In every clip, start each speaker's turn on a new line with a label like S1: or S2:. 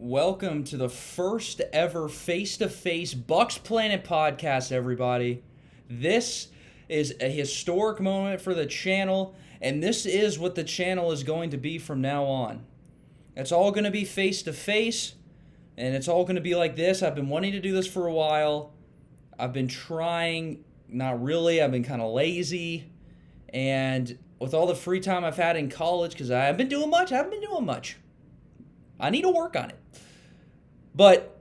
S1: Welcome to the first ever face-to-face Bucs Planet podcast, everybody. This is a historic moment for the channel, and this is what the channel is going to be from now on. It's all going to be face-to-face, and it's all going to be like this. I've been wanting to do this for a while. I've been trying, not really. I've been kind of lazy, and with all the free time I've had in college, because I haven't been doing much. I need to work on it. But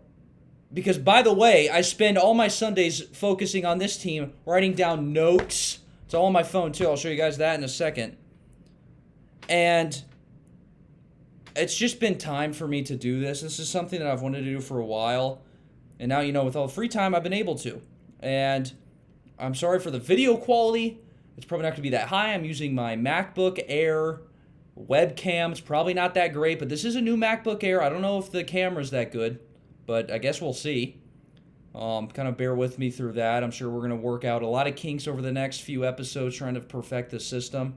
S1: because, by the way, I spend all my Sundays focusing on this team, writing down notes. It's all on my phone, too. I'll show you guys that in a second. And it's just been time for me to do this. This is something that I've wanted to do for a while. And now, with all the free time, I've been able to. And I'm sorry for the video quality. It's probably not going to be that high. I'm using my MacBook Air webcam. It's probably not that great, but this is a new MacBook Air. I don't know if the camera's that good, but I guess we'll see. Kind of bear with me through that. I'm sure we're going to work out a lot of kinks over the next few episodes trying to perfect the system.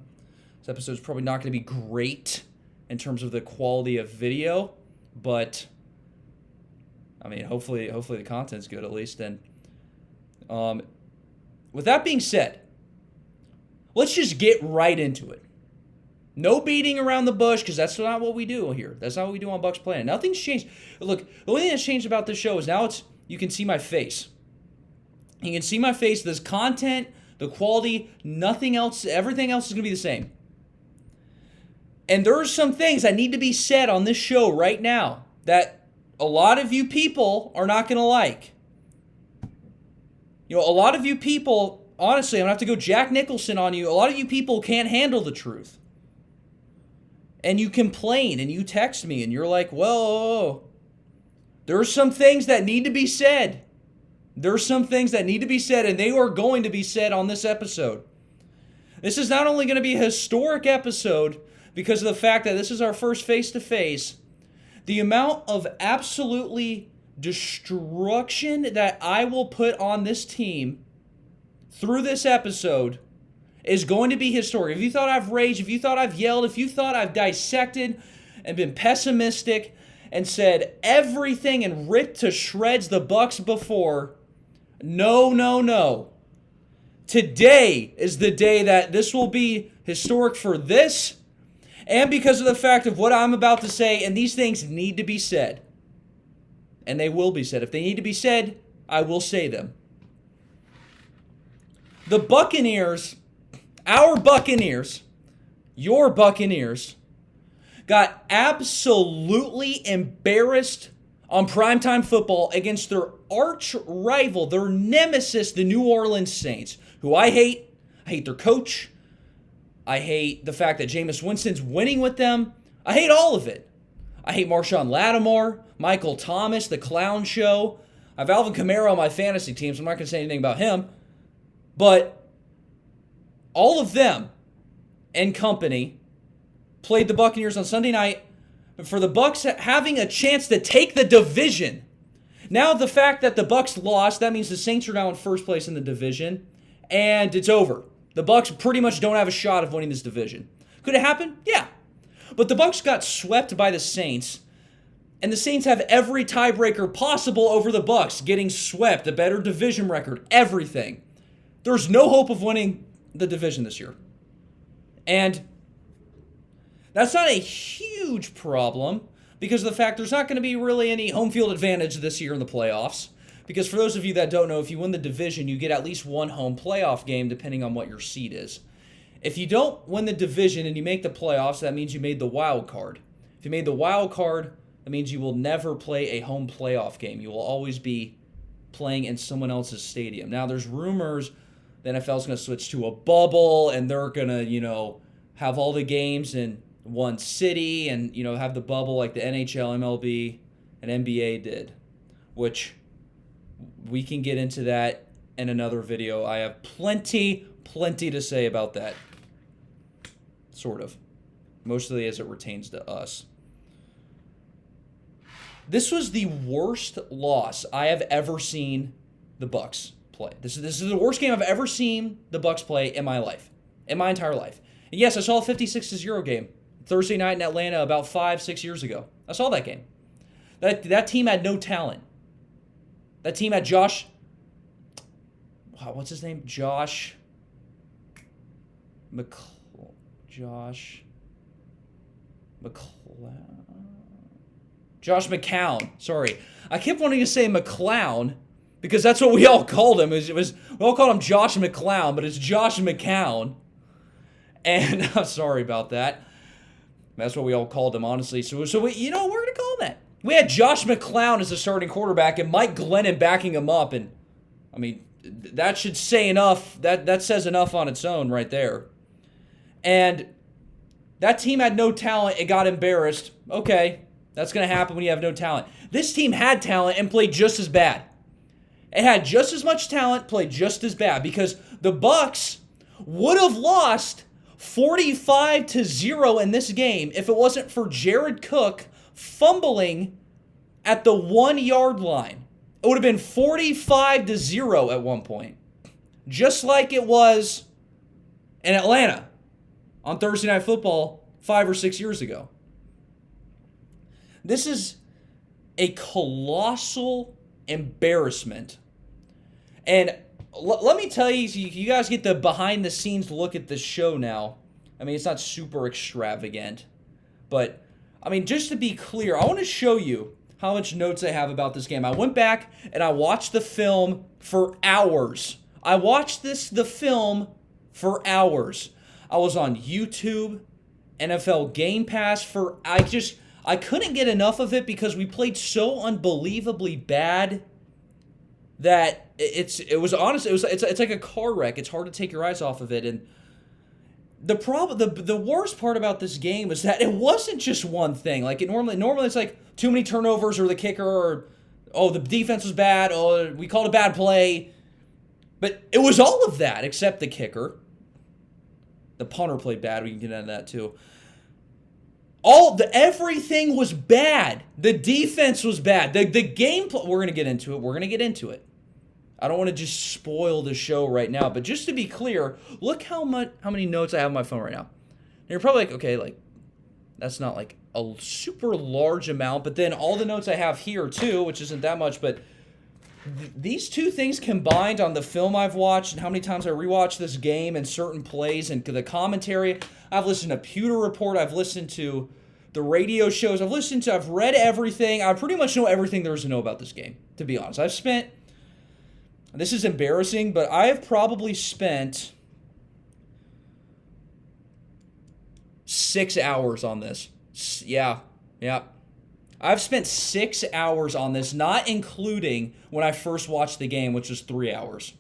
S1: This episode's probably not going to be great in terms of the quality of video, but I mean, hopefully the content's good at least. And with that being said, let's just get right into it. No beating around the bush, because that's not what we do here. That's not what we do on Bucs Planet. Nothing's changed. Look, the only thing that's changed about this show is now you can see my face. You can see my face. There's content, the quality, nothing else. Everything else is going to be the same. And there are some things that need to be said on this show right now that a lot of you people are not going to like. A lot of you people, honestly, I'm going to have to go Jack Nicholson on you. A lot of you people can't handle the truth. And you complain and you text me and you're like, whoa, there are some things that need to be said. There are some things that need to be said, and they are going to be said on this episode. This is not only going to be a historic episode because of the fact that this is our first face-to-face, the amount of absolutely destruction that I will put on this team through this episode is going to be historic. If you thought I've raged, if you thought I've yelled, if you thought I've dissected and been pessimistic and said everything and ripped to shreds the Bucs before, no. Today is the day that this will be historic for this, and because of the fact of what I'm about to say, and these things need to be said. And they will be said. If they need to be said, I will say them. The Buccaneers, our Buccaneers, your Buccaneers, got absolutely embarrassed on primetime football against their arch rival, their nemesis, the New Orleans Saints, who I hate. I hate their coach. I hate the fact that Jameis Winston's winning with them. I hate all of it. I hate Marshawn Lattimore, Michael Thomas, the clown show. I have Alvin Kamara on my fantasy team, so I'm not going to say anything about him. But all of them and company played the Buccaneers on Sunday night for the Bucs having a chance to take the division. Now the fact that the Bucs lost, that means the Saints are now in first place in the division, and it's over. The Bucs pretty much don't have a shot of winning this division. Could it happen? Yeah. But the Bucs got swept by the Saints, and the Saints have every tiebreaker possible over the Bucs, getting swept, a better division record, everything. There's no hope of winning the division this year. And that's not a huge problem because of the fact there's not going to be really any home field advantage this year in the playoffs. Because for those of you that don't know, if you win the division, you get at least one home playoff game depending on what your seed is. If you don't win the division and you make the playoffs, that means you made the wild card. If you made the wild card, that means you will never play a home playoff game. You will always be playing in someone else's stadium. Now, there's rumors the NFL's going to switch to a bubble, and they're going to, have all the games in one city and, have the bubble like the NHL, MLB, and NBA did, which we can get into that in another video. I have plenty to say about that, sort of, mostly as it pertains to us. This was the worst loss I have ever seen the Bucs play. This is the worst game I've ever seen the Bucs play in my life, in my entire life. And yes, I saw a 56-0 game Thursday night in Atlanta about 5-6 years ago. I saw that game. That team had no talent. That team had Josh. What's his name? Josh McCown. Sorry. I kept wanting to say McClown because that's what we all called him. We all called him Josh McClown, but it's Josh McCown. And I'm sorry about that. That's what we all called him, honestly. So we're going to call him that. We had Josh McClown as the starting quarterback and Mike Glennon backing him up. And, I mean, that should say enough. That says enough on its own right there. And that team had no talent. It got embarrassed. Okay, that's going to happen when you have no talent. This team had talent and played just as bad. It had just as much talent, played just as bad, because the Bucs would have lost 45-0 in this game if it wasn't for Jared Cook fumbling at the 1 yard line. It would have been 45-0 at one point, just like it was in Atlanta on Thursday Night Football 5 or 6 years ago. This is a colossal embarrassment. And let me tell you, you guys get the behind-the-scenes look at the show now. I mean, it's not super extravagant. But, I mean, just to be clear, I want to show you how much notes I have about this game. I went back and I watched the film for hours. I watched the film for hours. I was on YouTube, NFL Game Pass I couldn't get enough of it because we played so unbelievably bad that it's like a car wreck. It's hard to take your eyes off of it. And the worst part about this game is that it wasn't just one thing. Like normally it's like too many turnovers or the kicker or the defense was bad, we called a bad play. But it was all of that except the kicker. The punter played bad. We can get into that too. Everything was bad. The defense was bad. The game play, we're going to get into it. I don't want to just spoil the show right now, but just to be clear, look how many notes I have on my phone right now. And you're probably like, okay, that's not like a super large amount, but then all the notes I have here too, which isn't that much, but these two things combined on the film I've watched and how many times I rewatched this game and certain plays and the commentary. I've listened to Pewter Report. I've listened to the radio shows. I've read everything. I pretty much know everything there is to know about this game, to be honest. This is embarrassing, but I have probably spent 6 hours on this. Yeah. I've spent 6 hours on this, not including when I first watched the game, which was 3 hours.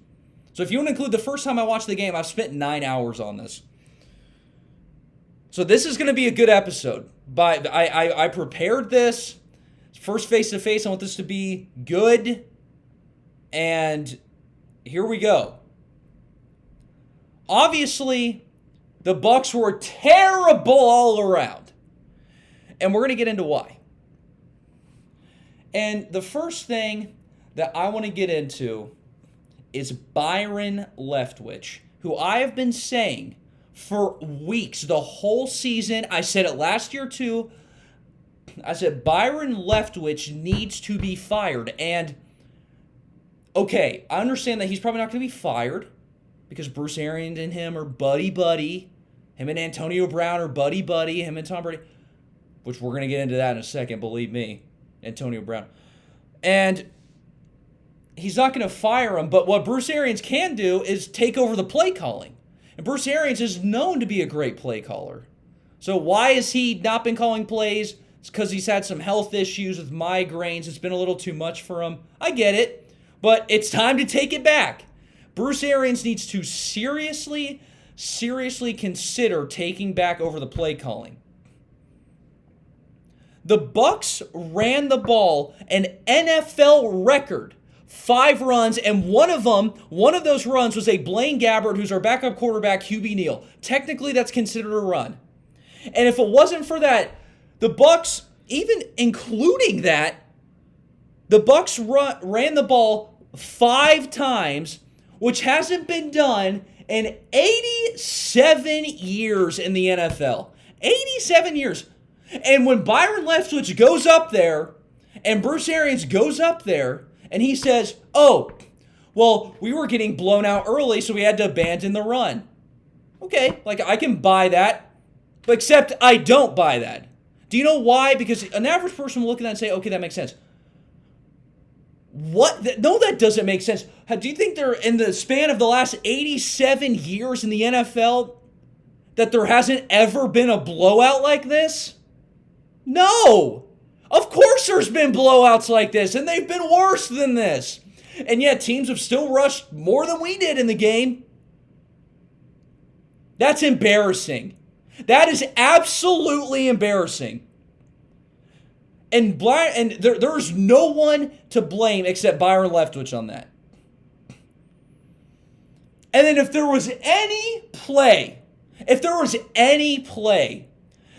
S1: So if you want to include the first time I watched the game, I've spent 9 hours on this. So this is going to be a good episode. But I prepared this. First face-to-face, I want this to be good. And here we go. Obviously, the Bucs were terrible all around. And we're going to get into why. And the first thing that I want to get into is Byron Leftwich, who I have been saying for weeks, the whole season. I said it last year too. I said Byron Leftwich needs to be fired. And, okay, I understand that he's probably not going to be fired because Bruce Arians and him are buddy-buddy. Him and Antonio Brown are buddy-buddy. Him and Tom Brady, which we're going to get into that in a second, believe me. Antonio Brown. And he's not going to fire him, but what Bruce Arians can do is take over the play calling. And Bruce Arians is known to be a great play caller. So why has he not been calling plays? It's because he's had some health issues with migraines. It's been a little too much for him. I get it, but it's time to take it back. Bruce Arians needs to seriously consider taking back over the play calling. The Bucs ran the ball an NFL record, 5 runs, and one of those runs was a Blaine Gabbert, who's our backup quarterback, QB Neal. Technically, that's considered a run. And if it wasn't for that, the Bucs, even including that, the Bucs ran the ball 5 times, which hasn't been done in 87 years in the NFL. 87 years. And when Byron Leftwich goes up there And Bruce Arians goes up there and he says, oh, well, we were getting blown out early, so we had to abandon the run. Okay, like I can buy that, but except I don't buy that. Do you know why? Because an average person will look at that and say, okay, that makes sense. What? No, that doesn't make sense. Do you think they're in the span of the last 87 years in the NFL that there hasn't ever been a blowout like this? No! Of course there's been blowouts like this, and they've been worse than this. And yet teams have still rushed more than we did in the game. That's embarrassing. That is absolutely embarrassing. And there's no one to blame except Byron Leftwich on that. And then if there was any play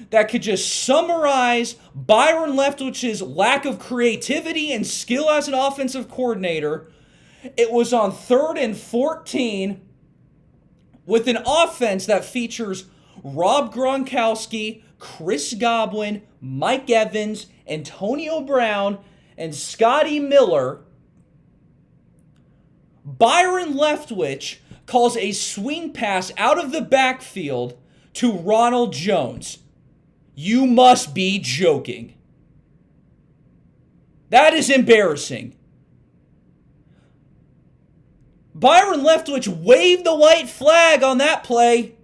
S1: that could just summarize Byron Leftwich's lack of creativity and skill as an offensive coordinator, it was on 3rd and 14 with an offense that features Rob Gronkowski, Chris Godwin, Mike Evans, Antonio Brown, and Scotty Miller. Byron Leftwich calls a swing pass out of the backfield to Ronald Jones. You must be joking. That is embarrassing. Byron Leftwich waved the white flag on that play.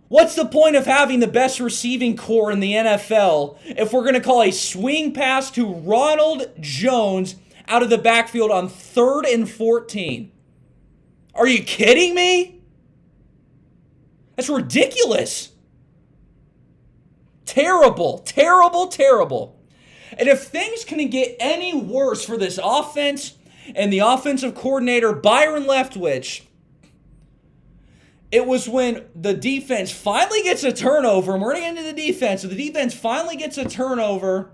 S1: What's the point of having the best receiving core in the NFL if we're going to call a swing pass to Ronald Jones out of the backfield on 3rd and 14? Are you kidding me? That's ridiculous. Terrible, terrible, terrible. And if things can get any worse for this offense and the offensive coordinator, Byron Leftwich, it was when the defense finally gets a turnover, and we're going to get into the defense, so the defense finally gets a turnover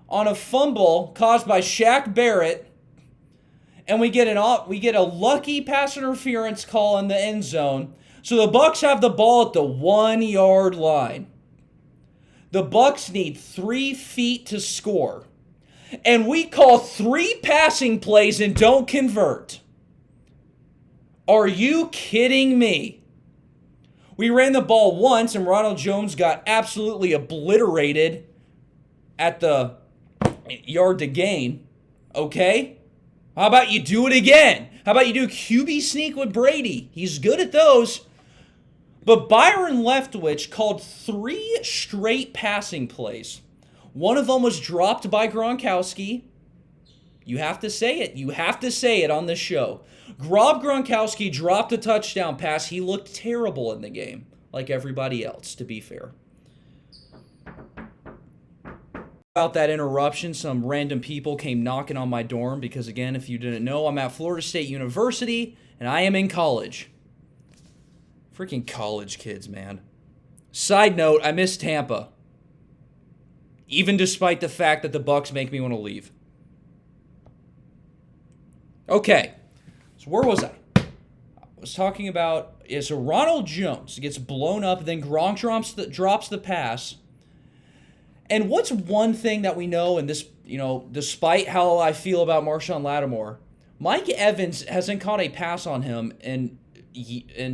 S1: on a fumble caused by Shaq Barrett, and we get a lucky pass interference call in the end zone. So the Bucs have the ball at the 1-yard line. The Bucs need 3 feet to score. And we call 3 passing plays and don't convert. Are you kidding me? We ran the ball once and Ronald Jones got absolutely obliterated at the yard to gain. Okay? How about you do it again? How about you do QB sneak with Brady? He's good at those. But Byron Leftwich called 3 straight passing plays. One of them was dropped by Gronkowski. You have to say it. You have to say it on this show. Rob Gronkowski dropped a touchdown pass. He looked terrible in the game, like everybody else, to be fair. About that interruption, some random people came knocking on my dorm because, again, if you didn't know, I'm at Florida State University, and I am in college. Freaking college kids, man. Side note, I miss Tampa. Even despite the fact that the Bucs make me want to leave. Okay, so where was I? I was talking about, so Ronald Jones gets blown up, then Gronk drops the pass. And what's one thing that we know, and this, despite how I feel about Marshawn Lattimore, Mike Evans hasn't caught a pass on him in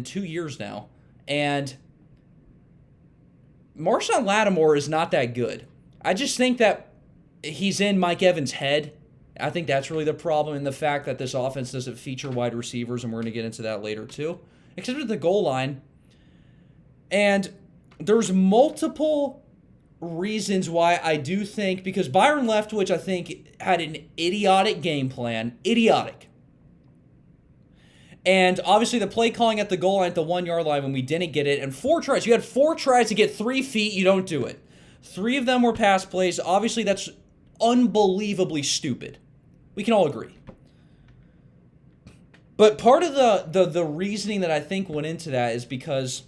S1: 2 years now. And Marshawn Lattimore is not that good. I just think that he's in Mike Evans' head. I think that's really the problem, in the fact that this offense doesn't feature wide receivers, and we're going to get into that later too, except at the goal line. And there's multiple reasons why I do think, because Byron Leftwich, I think, had an idiotic game plan. Idiotic. And obviously the play calling at the goal line at the 1-yard line when we didn't get it, and 4 tries. You had 4 tries to get 3 feet, you don't do it. 3 of them were pass plays. Obviously that's unbelievably stupid. We can all agree. But part of the reasoning that I think went into that is because,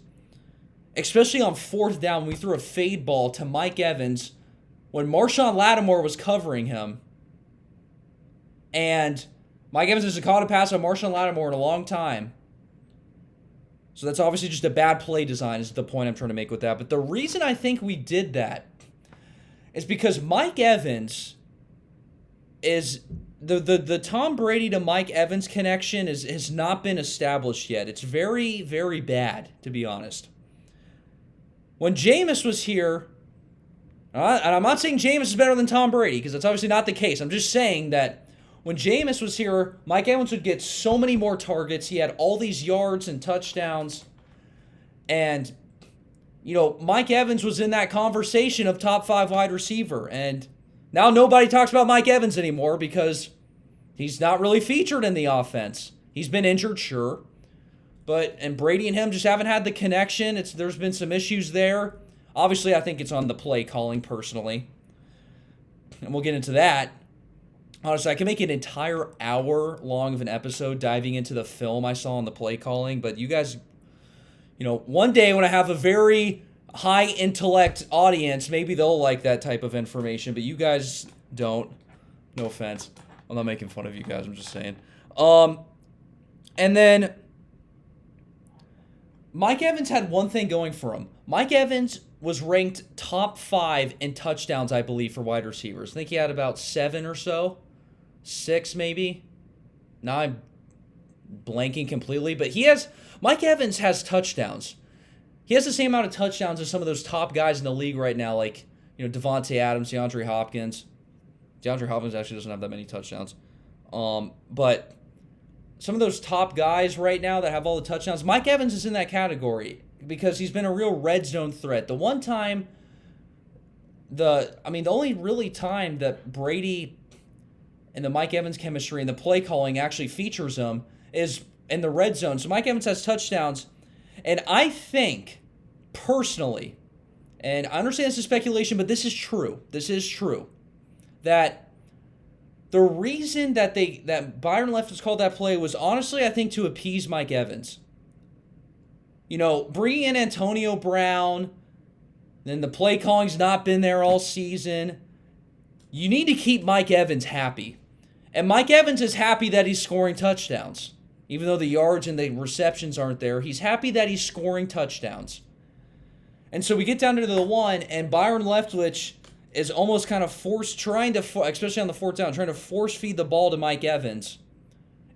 S1: especially on 4th down, we threw a fade ball to Mike Evans when Marshawn Lattimore was covering him. And Mike Evans hasn't caught a pass on Marshawn Lattimore in a long time. So that's obviously just a bad play design, is the point I'm trying to make with that. But the reason I think we did that is because Mike Evans is the Tom Brady to Mike Evans connection has not been established yet. It's very, very bad, to be honest. When Jameis was here, and I'm not saying Jameis is better than Tom Brady, because that's obviously not the case. I'm just saying that when Jameis was here, Mike Evans would get so many more targets. He had all these yards and touchdowns. And, Mike Evans was in that conversation of top 5 wide receiver. And now nobody talks about Mike Evans anymore because he's not really featured in the offense. He's been injured, sure. And Brady and him just haven't had the connection. There's been some issues there. Obviously, I think it's on the play calling personally. And we'll get into that. Honestly, I can make an entire hour long of an episode diving into the film I saw on the play calling. But you guys, one day when I have a very high intellect audience, maybe they'll like that type of information. But you guys don't. No offense. I'm not making fun of you guys. I'm just saying. And then Mike Evans had one thing going for him. Mike Evans was ranked top 5 in touchdowns, I believe, for wide receivers. I think he had about 7 or so. 6 maybe. Now I'm blanking completely. But Mike Evans has touchdowns. He has the same amount of touchdowns as some of those top guys in the league right now, like Devontae Adams, DeAndre Hopkins. DeAndre Hopkins actually doesn't have that many touchdowns. But some of those top guys right now that have all the touchdowns, Mike Evans is in that category because he's been a real red zone threat. The only really time that Brady and the Mike Evans chemistry and the play calling actually features him is in the red zone. So Mike Evans has touchdowns, and I think, personally, and I understand this is speculation, but this is true. This is true. That the reason that Byron Leftwich called that play was honestly, I think, to appease Mike Evans. Bringing in Antonio Brown, then the play calling's not been there all season. You need to keep Mike Evans happy. And Mike Evans is happy that he's scoring touchdowns. Even though the yards and the receptions aren't there, he's happy that he's scoring touchdowns. And so we get down to the one, and Byron Leftwich is almost kind of especially on the fourth down, trying to force feed the ball to Mike Evans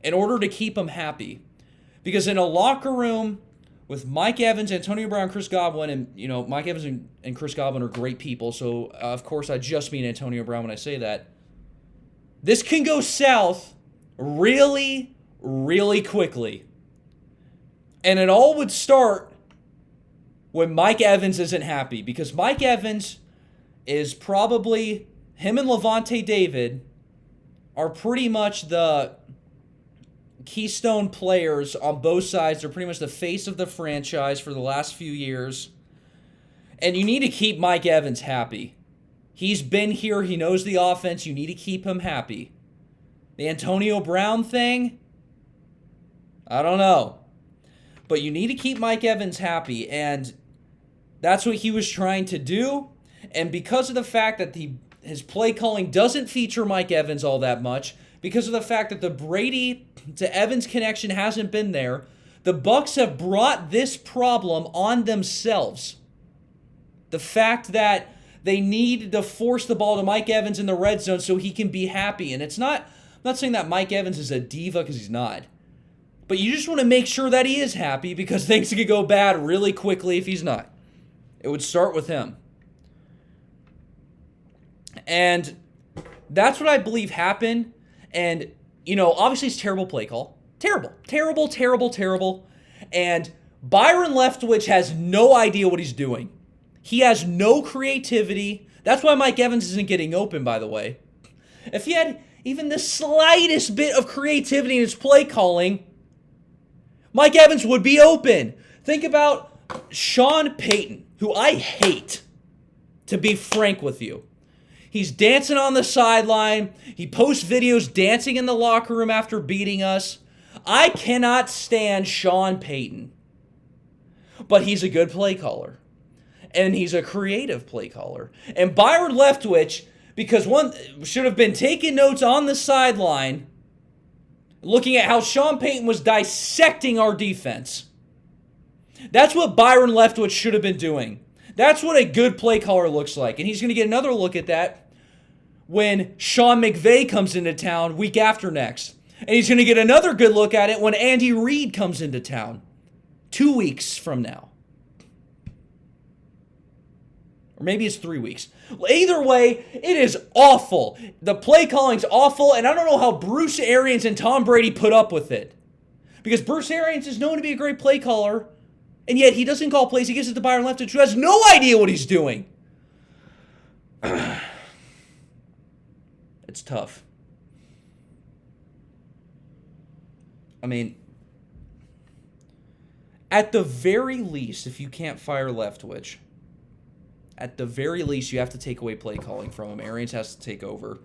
S1: in order to keep him happy. Because in a locker room with Mike Evans, Antonio Brown, Chris Godwin, and, Mike Evans and Chris Godwin are great people, so, of course, I just mean Antonio Brown when I say that. This can go south really, really quickly. And it all would start when Mike Evans isn't happy. Because Mike Evans is probably, him and Levante David are pretty much the keystone players on both sides. They're pretty much the face of the franchise for the last few years. And you need to keep Mike Evans happy. He's been here. He knows the offense. You need to keep him happy. The Antonio Brown thing, I don't know. But you need to keep Mike Evans happy. And that's what he was trying to do. And because of the fact that his play calling doesn't feature Mike Evans all that much, because of the fact that the Brady to Evans connection hasn't been there, the Bucs have brought this problem on themselves. The fact that they need to force the ball to Mike Evans in the red zone so he can be happy. And I'm not saying that Mike Evans is a diva, because he's not. But you just want to make sure that he is happy, because things could go bad really quickly if he's not. It would start with him. And that's what I believe happened. And, obviously it's terrible play call. Terrible. Terrible, terrible, terrible. And Byron Leftwich has no idea what he's doing. He has no creativity. That's why Mike Evans isn't getting open, by the way. If he had even the slightest bit of creativity in his play calling, Mike Evans would be open. Think about Sean Payton, who I hate, to be frank with you. He's dancing on the sideline. He posts videos dancing in the locker room after beating us. I cannot stand Sean Payton. But he's a good play caller. And he's a creative play caller. And Byron Leftwich, because one should have been taking notes on the sideline, looking at how Sean Payton was dissecting our defense. That's what Byron Leftwich should have been doing. That's what a good play caller looks like. And he's going to get another look at that when Sean McVay comes into town week after next. And he's going to get another good look at it when Andy Reid comes into town 2 weeks from now. Or maybe it's 3 weeks. Either way, it is awful. The play calling's awful, and I don't know how Bruce Arians and Tom Brady put up with it. Because Bruce Arians is known to be a great play caller, and yet he doesn't call plays. He gives it to Byron Leftwich, who has no idea what he's doing. It's tough. I mean, at the very least, if you can't fire Leftwich, at the very least, you have to take away play calling from him. Arians has to take over.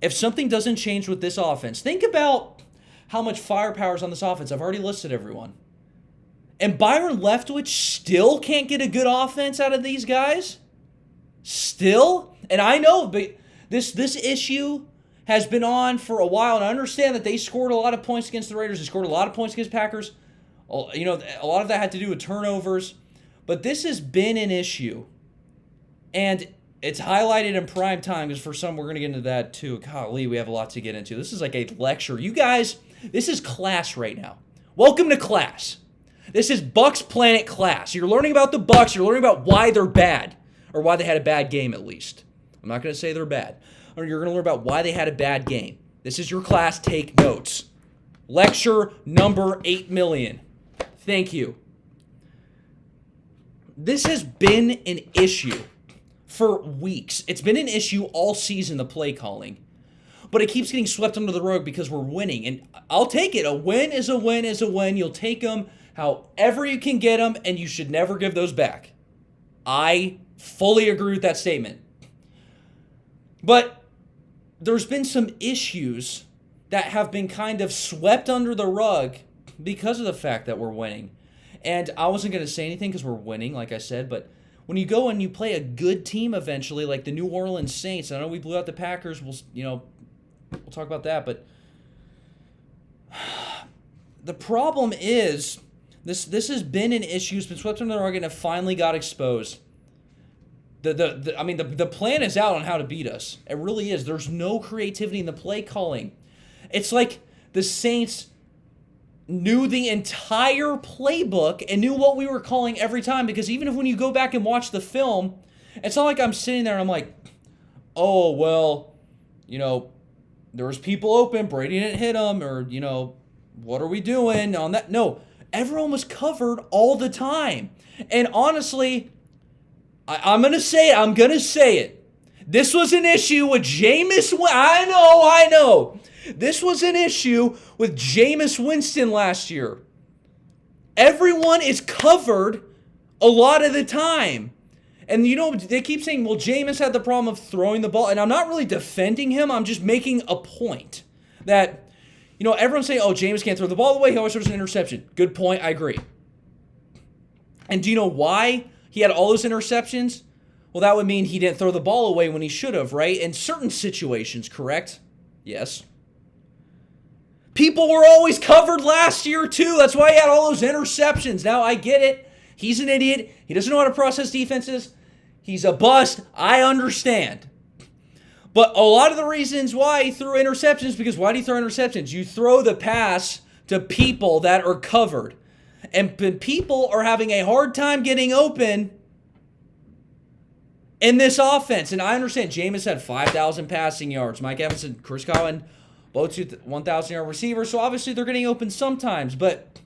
S1: If something doesn't change with this offense, think about how much firepower is on this offense. I've already listed everyone. And Byron Leftwich still can't get a good offense out of these guys? Still? And I know, but this issue has been on for a while, and I understand that they scored a lot of points against the Raiders. They scored a lot of points against Packers. You know, a lot of that had to do with turnovers. But this has been an issue. And it's highlighted in prime time, because for some, we're going to get into that too. Golly, we have a lot to get into. This is like a lecture. You guys, this is class right now. Welcome to class. This is Bucs Planet class. You're learning about the Bucs. You're learning about why they're bad, or why they had a bad game at least. I'm not going to say they're bad. Or you're going to learn about why they had a bad game. This is your class. Take notes. Lecture number 8 million. Thank you. This has been an issue for weeks. It's been an issue all season, the play calling. But it keeps getting swept under the rug because we're winning. And I'll take it. A win is a win is a win. You'll take them however you can get them, and you should never give those back. I fully agree with that statement. But there's been some issues that have been kind of swept under the rug because of the fact that we're winning. And I wasn't going to say anything because we're winning, like I said, but when you go and you play a good team eventually, like the New Orleans Saints, I know we blew out the Packers, we'll talk about that, but the problem is this has been an issue, it's been swept under the rug, and it finally got exposed. The plan is out on how to beat us. It really is. There's no creativity in the play calling. It's like the Saints knew the entire playbook and knew what we were calling every time, because even if when you go back and watch the film, it's not like I'm sitting there and I'm like, oh, well, there was people open, Brady didn't hit them, or, what are we doing on that? No, everyone was covered all the time. And honestly, I'm going to say it. This was an issue with Jameis. I know. This was an issue with Jameis Winston last year. Everyone is covered a lot of the time. And they keep saying, well, Jameis had the problem of throwing the ball. And I'm not really defending him. I'm just making a point that, everyone's saying, oh, Jameis can't throw the ball away. He always throws an interception. Good point. I agree. And do you know why he had all those interceptions? Well, that would mean he didn't throw the ball away when he should have, right? In certain situations, correct? Yes. People were always covered last year, too. That's why he had all those interceptions. Now, I get it. He's an idiot. He doesn't know how to process defenses. He's a bust. I understand. But a lot of the reasons why he threw interceptions, because why do you throw interceptions? You throw the pass to people that are covered. And people are having a hard time getting open in this offense. And I understand Jameis had 5,000 passing yards. Mike Evans and Chris Godwin, both 1,000-yard receivers. So obviously they're getting open sometimes. But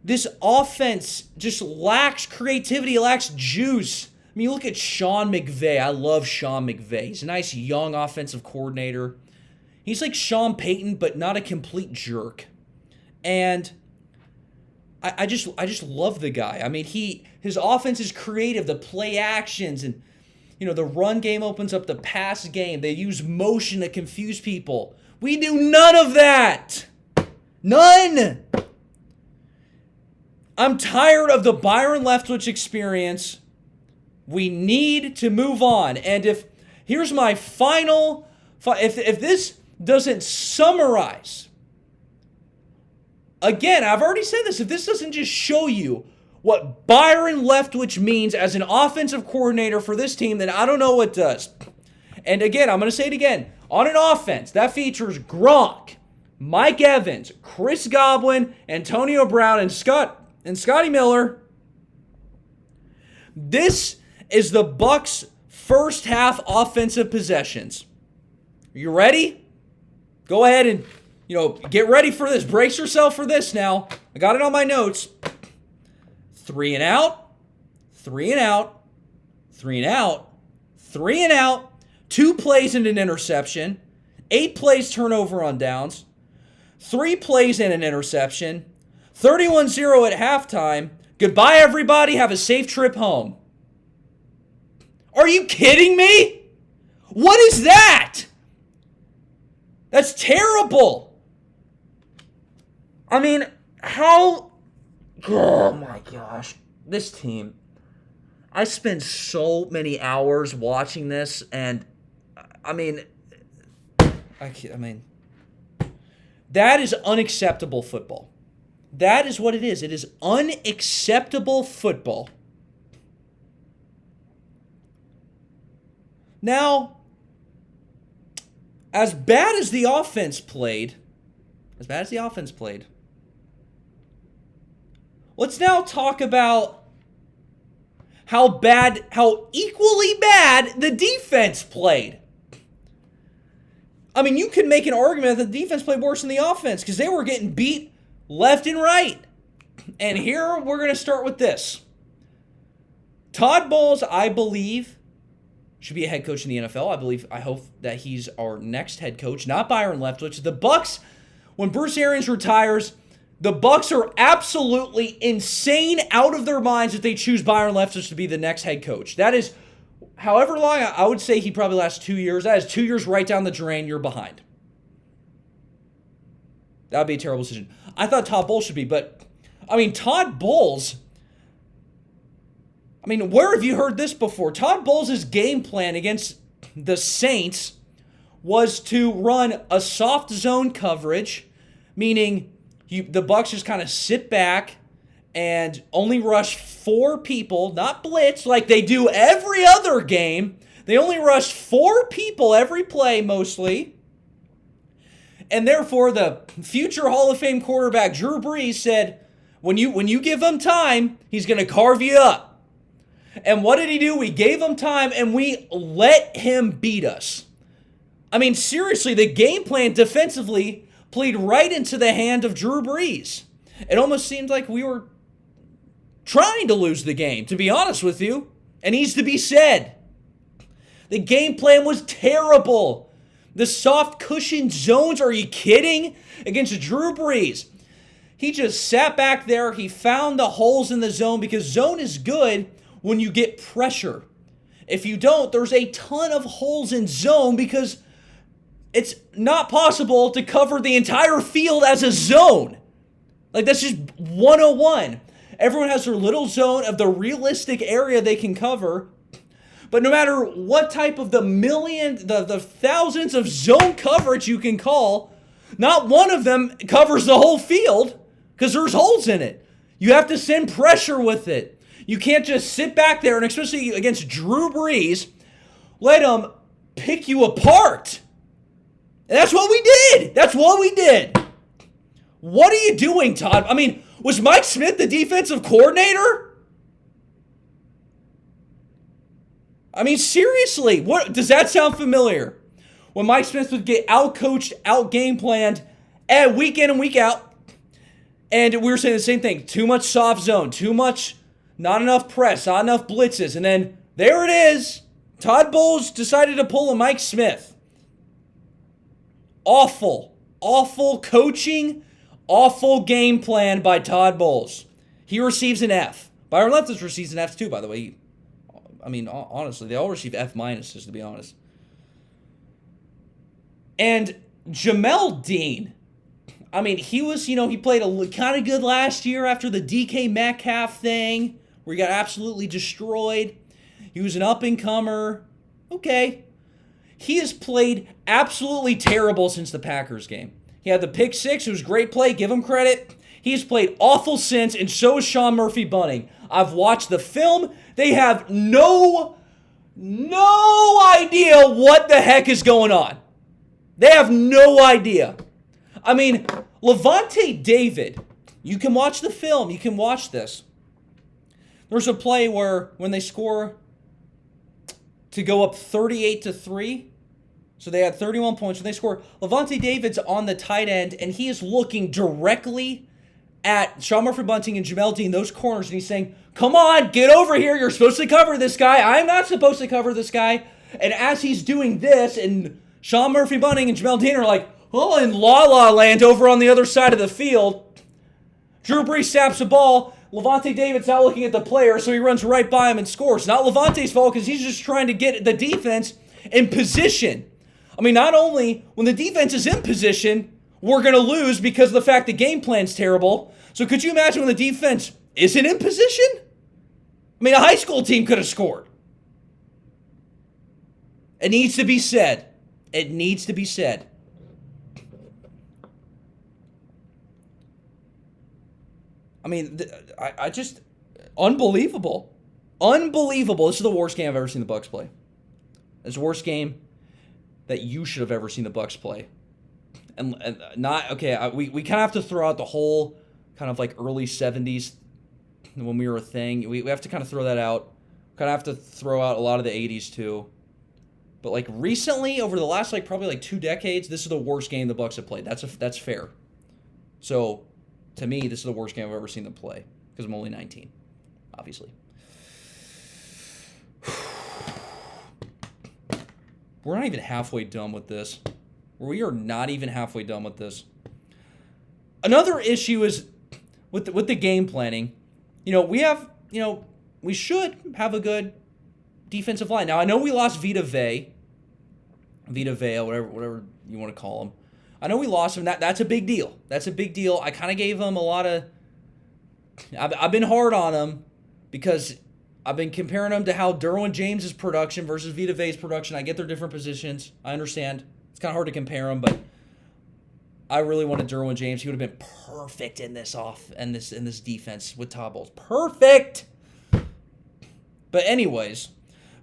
S1: this offense just lacks creativity. It lacks juice. I mean, you look at Sean McVay. I love Sean McVay. He's a nice young offensive coordinator. He's like Sean Payton, but not a complete jerk. And I just love the guy. I mean, his offense is creative. The play actions and, the run game opens up the pass game. They use motion to confuse people. We do none of that. None. I'm tired of the Byron Leftwich experience. We need to move on. And here's my final, if this doesn't summarize, again, I've already said this, if this doesn't just show you what Byron Leftwich means as an offensive coordinator for this team, then I don't know what does. And again, I'm going to say it again. On an offense, that features Gronk, Mike Evans, Chris Godwin, Antonio Brown, and Scotty Miller. This is the Bucs' first half offensive possessions. Are you ready? Go ahead and, get ready for this. Brace yourself for this now. I got it on my notes. 3 and out, 3 and out, 3 and out, 3 and out, 2 plays and an interception, 8 plays turnover on downs, 3 plays and an interception, 31-0 at halftime. Goodbye, everybody. Have a safe trip home. Are you kidding me? What is that? That's terrible. I mean, how... Oh my gosh. This team. I spend so many hours watching this, and I mean, that is unacceptable football. That is what it is. It is unacceptable football. Now, as bad as the offense played, let's now talk about how equally bad the defense played. I mean, you could make an argument that the defense played worse than the offense because they were getting beat left and right. And here we're going to start with this. Todd Bowles, I believe, should be a head coach in the NFL. I hope that he's our next head coach, not Byron Leftwich. The Bucs, when Bruce Arians retires, the Bucs are absolutely insane out of their minds if they choose Byron Leftwich to be the next head coach. That is, however long, I would say he probably lasts 2 years. That is 2 years right down the drain. You're behind. That would be a terrible decision. I thought Todd Bowles should be, but, Todd Bowles, where have you heard this before? Todd Bowles' game plan against the Saints was to run a soft zone coverage, meaning the Bucs just kind of sit back and only rush 4 people, not blitz like they do every other game. They only rush 4 people every play mostly. And therefore, the future Hall of Fame quarterback Drew Brees said, when you give him time, he's going to carve you up. And what did he do? We gave him time and we let him beat us. Seriously, the game plan defensively played right into the hand of Drew Brees. It almost seemed like we were trying to lose the game, to be honest with you. It needs to be said. The game plan was terrible. The soft cushion zones, are you kidding? Against Drew Brees. He just sat back there. He found the holes in the zone because zone is good when you get pressure. If you don't, there's a ton of holes in zone because it's not possible to cover the entire field as a zone. That's just 101. Everyone has their little zone of the realistic area they can cover. But no matter what type of the thousands of zone coverage you can call, not one of them covers the whole field because there's holes in it. You have to send pressure with it. You can't just sit back there and especially against Drew Brees, let him pick you apart. And that's what we did. What are you doing, Todd? Was Mike Smith the defensive coordinator? Seriously, what does that sound familiar? When Mike Smith would get out-coached, out-game planned week in and week out, and we were saying the same thing. Too much soft zone, too much, not enough press, not enough blitzes, and then there it is. Todd Bowles decided to pull a Mike Smith. Awful coaching, awful game plan by Todd Bowles. He receives an F. Byron Leftwich receives an F too, by the way. Honestly, they all receive F minuses, to be honest. And Jamel Dean, he was, he played kind of good last year after the DK Metcalf thing, where he got absolutely destroyed. He was an up-and-comer. Okay. He has played absolutely terrible since the Packers game. He had the pick 6. It was a great play. Give him credit. He's played awful since, and so is Sean Murphy-Bunting. I've watched the film. They have no no idea what the heck is going on. They have no idea. I mean, Levante David, you can watch the film. You can watch this. There's a play where when they score to go up 38-3, so they had 31 points. When they score, Levante David's on the tight end, and he is looking directly at Sean Murphy-Bunting and Jamel Dean, those corners, and he's saying, come on, get over here. You're supposed to cover this guy. I'm not supposed to cover this guy. And as he's doing this, and Sean Murphy-Bunting and Jamel Dean are like, oh, in la-la land over on the other side of the field. Drew Brees snaps the ball. Levante David's not looking at the player, so he runs right by him and scores. Not Levante's fault because he's just trying to get the defense in position. I mean, not only when the defense is in position, we're going to lose because of the fact the game plan's terrible. So could you imagine when the defense isn't in position? I mean, a high school team could have scored. It needs to be said. It needs to be said. I mean, I just, unbelievable. Unbelievable. This is the worst game I've ever seen the Bucs play. It's the worst game that you should have ever seen the Bucs play. And not, okay, we kind of have to throw out the whole kind of like early 70s when we were a thing. We have to kind of throw that out. Kind of have to throw out a lot of the 80s too. But like recently, over the last like probably like 2 decades, this is the worst game the Bucs have played. That's fair. So to me, this is the worst game I've ever seen them play because I'm only 19, obviously. We're not even halfway done with this. We are not even halfway done with this. Another issue is with the game planning. We should have a good defensive line. Now, I know we lost Vita Vea, whatever you want to call him. I know we lost him. That's a big deal. That's a big deal. I kind of gave him a lot of... I've been hard on him because I've been comparing him to how Derwin James' production versus Vita Vea's production. I get their different positions. I understand. It's kind of hard to compare them, but I really wanted Derwin James. He would have been perfect in this defense with Todd Bowles. Perfect! But anyways,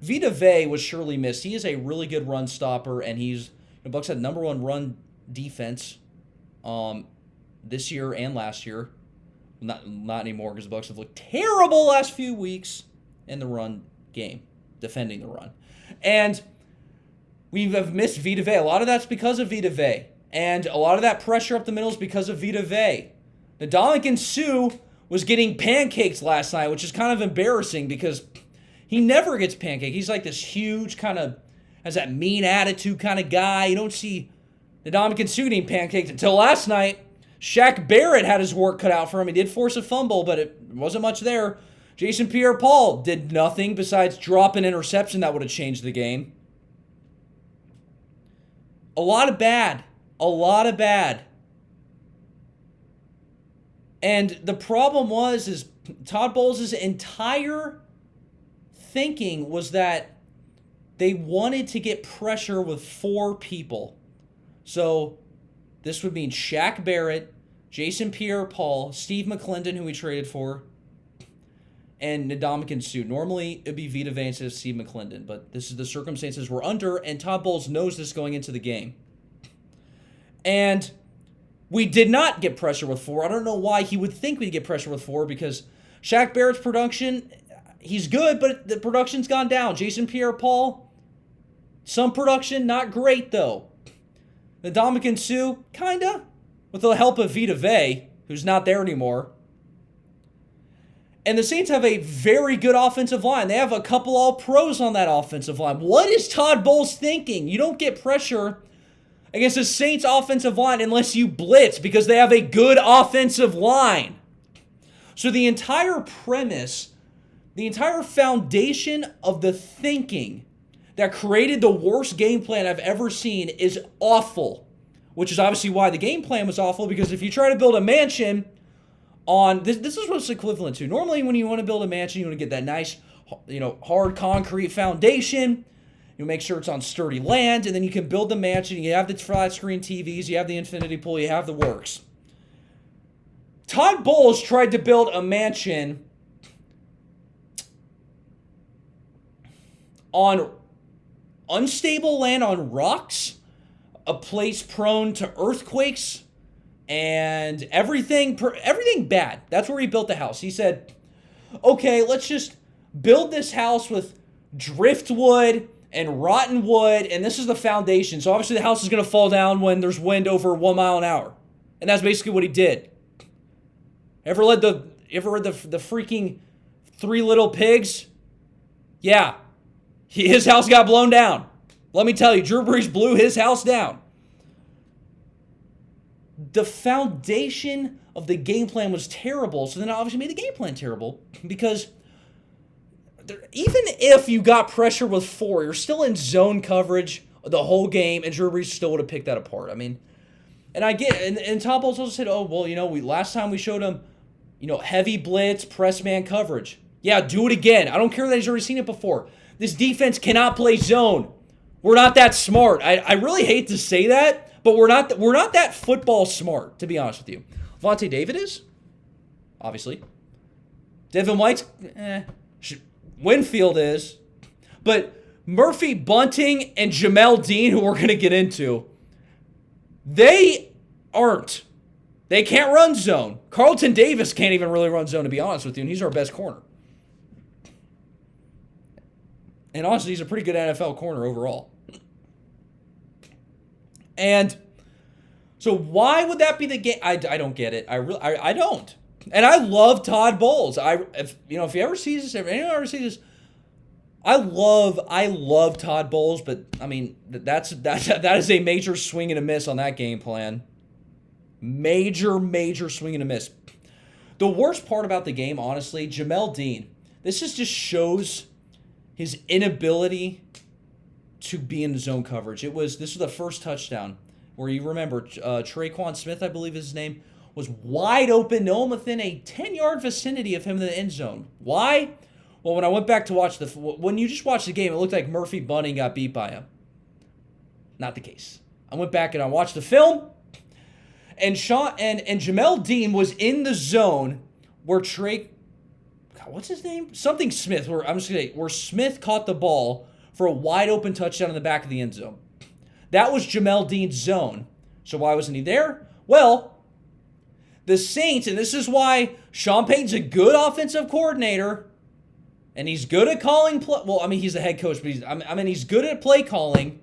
S1: Vita Vea was surely missed. He is a really good run stopper, and the Bucs had number 1 run defense this year and last year. Not anymore because the Bucs have looked terrible last few weeks in the run game, defending the run. And we have missed Vita Vea. A lot of that's because of Vita Vea. And a lot of that pressure up the middle is because of Vita Vea. Ndamukong Suh was getting pancakes last night, which is kind of embarrassing because he never gets pancaked. He's like this huge kind of, has that mean attitude kind of guy. You don't see Ndamukong Suh getting pancaked until last night. Shaq Barrett had his work cut out for him. He did force a fumble, but it wasn't much there. Jason Pierre-Paul did nothing besides drop an interception that would have changed the game. A lot of bad. A lot of bad. And the problem is Todd Bowles' entire thinking was that they wanted to get pressure with 4 people. So this would mean Shaq Barrett, Jason Pierre-Paul, Steve McClendon, who we traded for, and Ndamukong Suh. Normally, it would be Vita Vea instead of Steve McClendon, but this is the circumstances we're under, and Todd Bowles knows this going into the game. And we did not get pressure with 4. I don't know why he would think we'd get pressure with 4 because Shaq Barrett's production, he's good, but the production's gone down. Jason Pierre-Paul, some production, not great though. Ndamukong Suh, kinda, with the help of Vita Vea, who's not there anymore. And the Saints have a very good offensive line. They have a couple all-pros on that offensive line. What is Todd Bowles thinking? You don't get pressure against the Saints offensive line unless you blitz because they have a good offensive line. So the entire premise, the entire foundation of the thinking that created the worst game plan I've ever seen is awful, which is obviously why the game plan was awful, because if you try to build a mansion on, this is what it's equivalent to. Normally when you want to build a mansion, you want to get that nice, hard concrete foundation. You make sure it's on sturdy land, and then you can build the mansion. You have the flat screen TVs, you have the infinity pool, you have the works. Todd Bowles tried to build a mansion on unstable land, on rocks, a place prone to earthquakes, and everything bad. That's where he built the house. He said, okay, let's just build this house with driftwood and rotten wood, and this is the foundation. So obviously the house is going to fall down when there's wind over 1 mile an hour. And that's basically what he did. Ever read the freaking Three Little Pigs? Yeah. His house got blown down. Let me tell you, Drew Brees blew his house down. The foundation of the game plan was terrible, so then I obviously made the game plan terrible because even if you got pressure with 4, you're still in zone coverage the whole game, and Drew Brees still would have picked that apart. I mean, and I get, and Todd Bowles also said, oh, well, last time we showed him, heavy blitz, press man coverage. Yeah, do it again. I don't care that he's already seen it before. This defense cannot play zone. We're not that smart. I really hate to say that, but we're not that football smart, to be honest with you. Vontae David is, obviously. Devin White's, Winfield is. But Murphy Bunting and Jamel Dean, who we're going to get into, they aren't. They can't run zone. Carlton Davis can't even really run zone, to be honest with you, and he's our best corner. And honestly, he's a pretty good NFL corner overall. And so why would that be the game? I don't get it. I don't. And I love Todd Bowles. If you ever see this, if anyone ever sees this, I love Todd Bowles, but I mean that is a major swing and a miss on that game plan. Major swing and a miss. The worst part about the game, honestly, Jamel Dean. This just shows his inability to be in zone coverage. This was the first touchdown where you remember Traquan Smith, I believe is his name, was wide open, no one within a 10-yard vicinity of him in the end zone. Why? Well, when I went back to watch when you just watched the game, it looked like Murphy Bunting got beat by him. Not the case. I went back and I watched the film, and Jamel Dean was in the zone where what's his name? Something Smith. Where Smith caught the ball for a wide open touchdown in the back of the end zone. That was Jamel Dean's zone. So why wasn't he there? Well, the Saints, and this is why Sean Payton's a good offensive coordinator, and he's good at calling play. Well, I mean, he's the head coach, but he's good at play calling.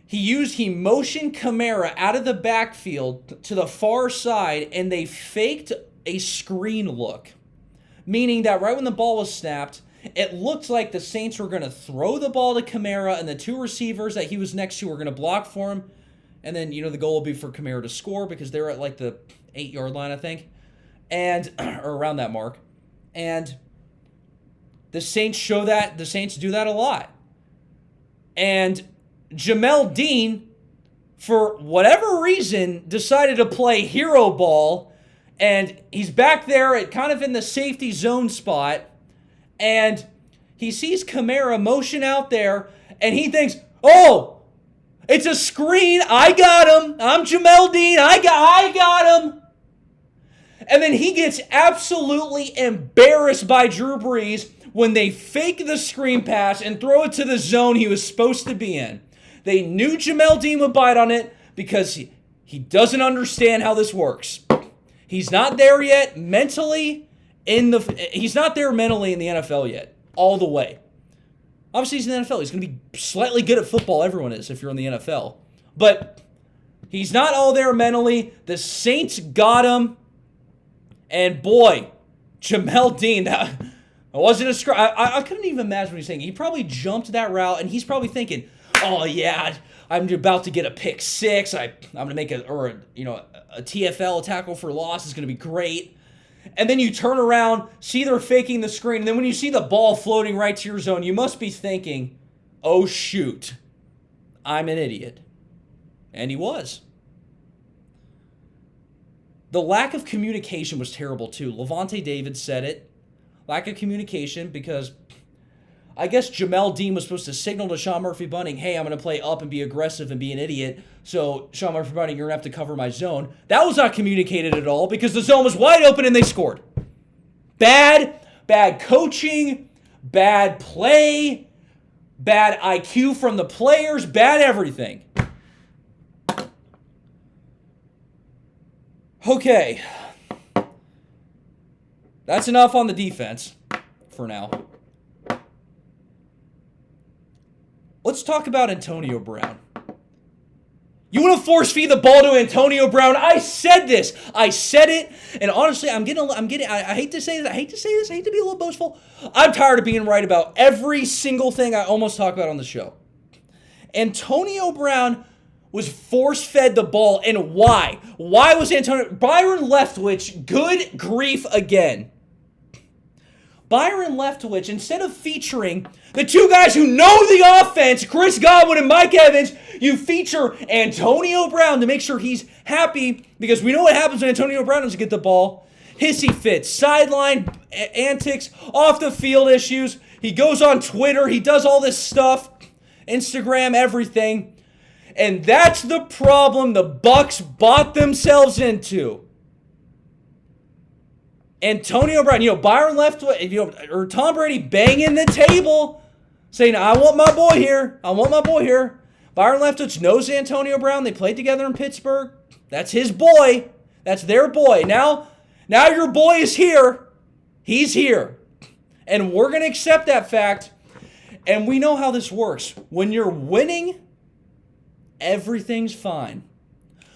S1: He motioned Kamara out of the backfield to the far side, and they faked a screen look. Meaning that right when the ball was snapped, it looked like the Saints were going to throw the ball to Kamara, and the 2 receivers that he was next to were going to block for him. And then, the goal would be for Kamara to score because they're at like the 8-yard line, I think. Or around that mark. And the Saints do that a lot. And Jamel Dean, for whatever reason, decided to play hero ball. And he's back there kind of in the safety zone spot. And he sees Kamara motion out there. And he thinks, oh, it's a screen. I got him. I'm Jamel Dean. I got him. And then he gets absolutely embarrassed by Drew Brees when they fake the screen pass and throw it to the zone he was supposed to be in. They knew Jamel Dean would bite on it because he doesn't understand how this works. He's not there yet mentally he's not there mentally in the NFL yet, all the way. Obviously, he's in the NFL. He's going to be slightly good at football. Everyone is if you're in the NFL. But he's not all there mentally. The Saints got him. And boy, Jamel Dean, that wasn't a scrum. I couldn't even imagine what he's saying. He probably jumped that route, and he's probably thinking, oh, yeah, I'm about to get a pick 6. I'm going to make a TFL, a tackle for loss, is going to be great. And then you turn around, see they're faking the screen, and then when you see the ball floating right to your zone, you must be thinking, oh, shoot, I'm an idiot. And he was. The lack of communication was terrible, too. Levante David said it. Lack of communication because I guess Jamel Dean was supposed to signal to Sean Murphy Bunting, hey, I'm going to play up and be aggressive and be an idiot. So, Sean Murphy Bunting, you're going to have to cover my zone. That was not communicated at all because the zone was wide open and they scored. Bad coaching, bad play. bad IQ from the players, bad everything. Okay. That's enough on the defense for now. Let's talk about Antonio Brown. You want to force feed the ball to Antonio Brown? I said this. I said it. And honestly, I hate to say this. I hate to be a little boastful. I'm tired of being right about every single thing I almost talk about on the show. Antonio Brown was force-fed the ball. And why? Why was Byron Leftwich, good grief again. Byron Leftwich, instead of featuring the two guys who know the offense, Chris Godwin and Mike Evans, you feature Antonio Brown to make sure he's happy, because we know what happens when Antonio Brown doesn't get the ball. Hissy fits, sideline antics, off the field issues. He goes on Twitter. He does all this stuff, Instagram, everything. And that's the problem the Bucs bought themselves into. Antonio Brown, Byron Leftwich, or Tom Brady banging the table, saying, I want my boy here. I want my boy here. Byron Leftwich knows Antonio Brown. They played together in Pittsburgh. That's his boy. That's their boy. Now your boy is here. He's here. And we're going to accept that fact. And we know how this works. When you're winning, everything's fine.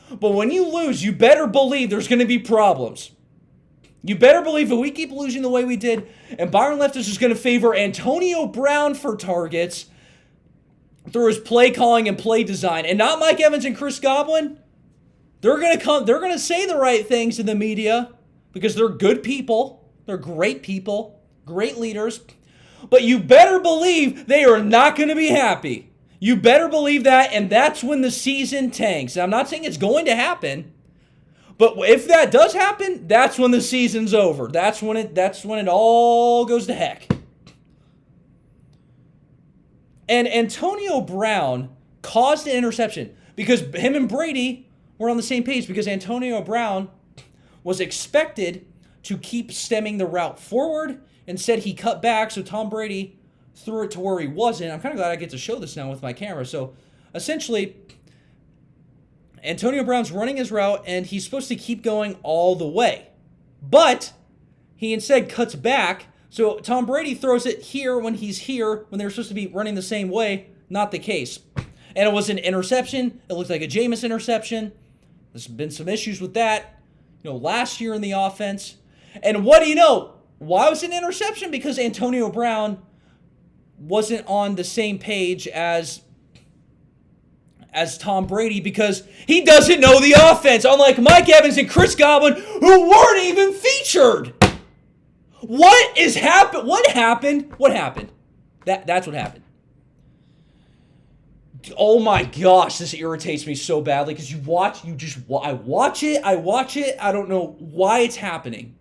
S1: But when you lose, you better believe there's going to be problems. You better believe if we keep losing the way we did, and Byron Leftwich is going to favor Antonio Brown for targets through his play calling and play design, and not Mike Evans and Chris Godwin, they're going to say the right things in the media because they're good people. They're great people, great leaders. But you better believe they are not going to be happy. You better believe that, and that's when the season tanks. And I'm not saying it's going to happen. But if that does happen, that's when the season's over. That's when it all goes to heck. And Antonio Brown caused an interception because him and Brady were on the same page, because Antonio Brown was expected to keep stemming the route forward. Instead, he cut back, so Tom Brady threw it to where he wasn't. I'm kind of glad I get to show this now with my camera. So essentially, Antonio Brown's running his route, and he's supposed to keep going all the way. But he instead cuts back, so Tom Brady throws it here when he's here, when they're supposed to be running the same way. Not the case. And it was an interception. It looked like a Jameis interception. There's been some issues with that, last year in the offense. And what do you know? Why was it an interception? Because Antonio Brown wasn't on the same page as Tom Brady, because he doesn't know the offense, unlike Mike Evans and Chris Godwin, who weren't even featured. What happened? What happened? That's what happened. Oh my gosh, this irritates me so badly, because I watch it, I don't know why it's happening.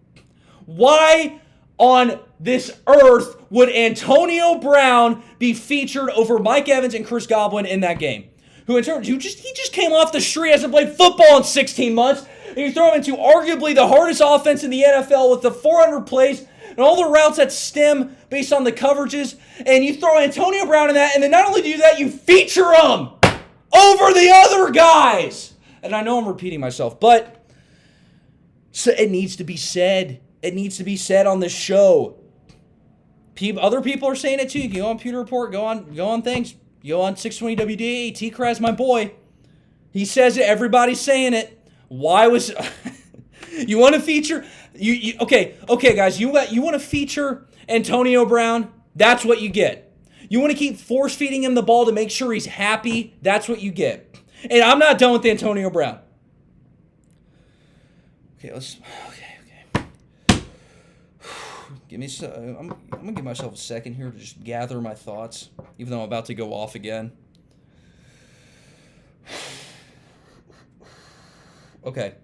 S1: Why on this earth would Antonio Brown be featured over Mike Evans and Chris Godwin in that game? He just came off the street, hasn't played football in 16 months, and you throw him into arguably the hardest offense in the NFL with the 400 plays and all the routes that stem based on the coverages, and you throw Antonio Brown in that, and then not only do you do that, you feature him over the other guys. And I know I'm repeating myself, but it needs to be said. It needs to be said on this show. Other people are saying it too. You can go on Pewter Report, go on things. Go on 620 WDA, T-Kraz, my boy. He says it, everybody's saying it. Why was... you want to feature... Okay, guys, you want to feature Antonio Brown? That's what you get. You want to keep force-feeding him the ball to make sure he's happy? That's what you get. And I'm not done with Antonio Brown. Okay, I'm going to give myself a second here to just gather my thoughts, even though I'm about to go off again. Okay.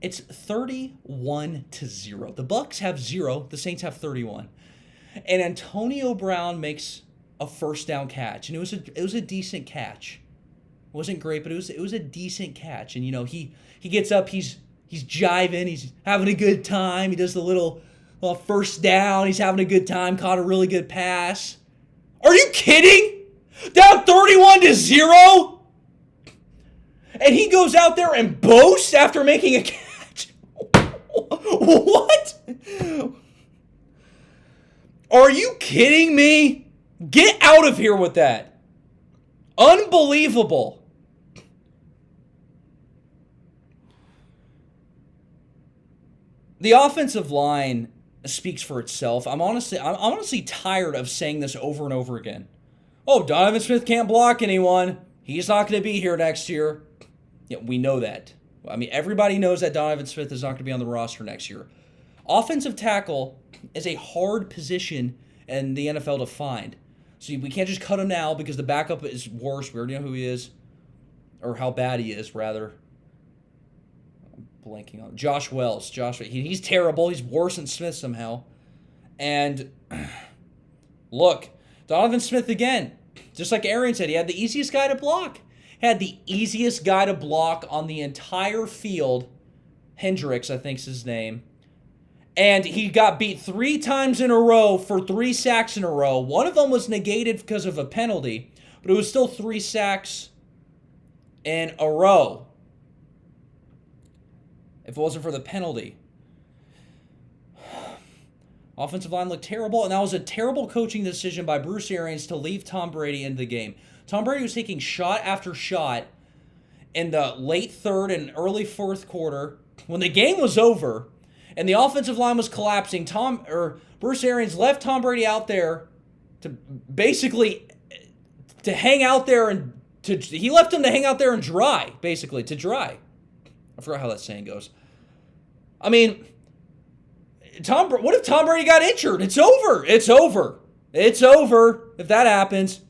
S1: It's 31-0. The Bucs have 0. The Saints have 31. And Antonio Brown makes a first down catch, and it was a decent catch. It wasn't great, but it was a decent catch. And he gets up, he's jiving, he's having a good time. He does the little Well, first down, he's having a good time, caught a really good pass. Are you kidding? Down 31-0? And he goes out there and boasts after making a catch? What? Are you kidding me? Get out of here with that. Unbelievable. The offensive line speaks for itself. I'm honestly tired of saying this over and over again. Oh, Donovan Smith can't block anyone. He's not going to be here next year. Yeah, we know that. I mean, everybody knows that Donovan Smith is not going to be on the roster next year. Offensive tackle is a hard position in the NFL to find. So we can't just cut him now because the backup is worse. We already know who he is. Or how bad he is, rather. I'm blanking on Josh Wells. He's terrible. He's worse than Smith somehow. And look, Donovan Smith again. Just like Aaron said, he had the easiest guy to block. Had the easiest guy to block on the entire field. Hendricks, I think's his name. And he got beat 3 times in a row for 3 sacks in a row. One of them was negated because of a penalty, but it was still 3 sacks in a row. If it wasn't for the penalty. Offensive line looked terrible, and that was a terrible coaching decision by Bruce Arians to leave Tom Brady in the game. Tom Brady was taking shot after shot in the late third and early fourth quarter. When the game was over and the offensive line was collapsing, Bruce Arians left Tom Brady out there to basically to hang out there he left him to hang out there and dry, basically, to dry. I forgot how that saying goes. I mean, what if Tom Brady got injured? It's over. It's over. It's over if that happens.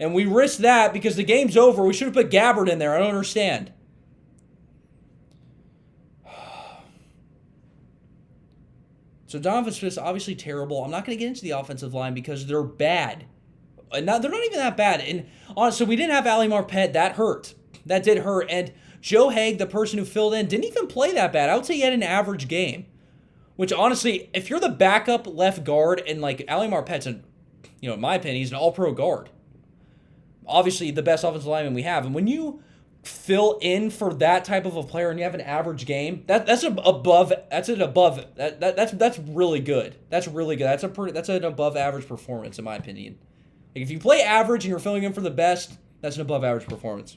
S1: And we risk that because the game's over. We should have put Gabbard in there. I don't understand. So Donovan Smith's obviously terrible. I'm not going to get into the offensive line because they're bad. They're not even that bad. And honestly, we didn't have Ali Marpet. That hurt. That did hurt. And Joe Haig, the person who filled in, didn't even play that bad. I would say he had an average game. Which honestly, if you're the backup left guard and like Ali Marpet's in my opinion, he's an all-pro guard. Obviously, the best offensive lineman we have. And when you fill in for that type of a player and you have an average game, that's really good. That's really good. That's an above average performance in my opinion. Like if you play average and you're filling in for the best, that's an above average performance.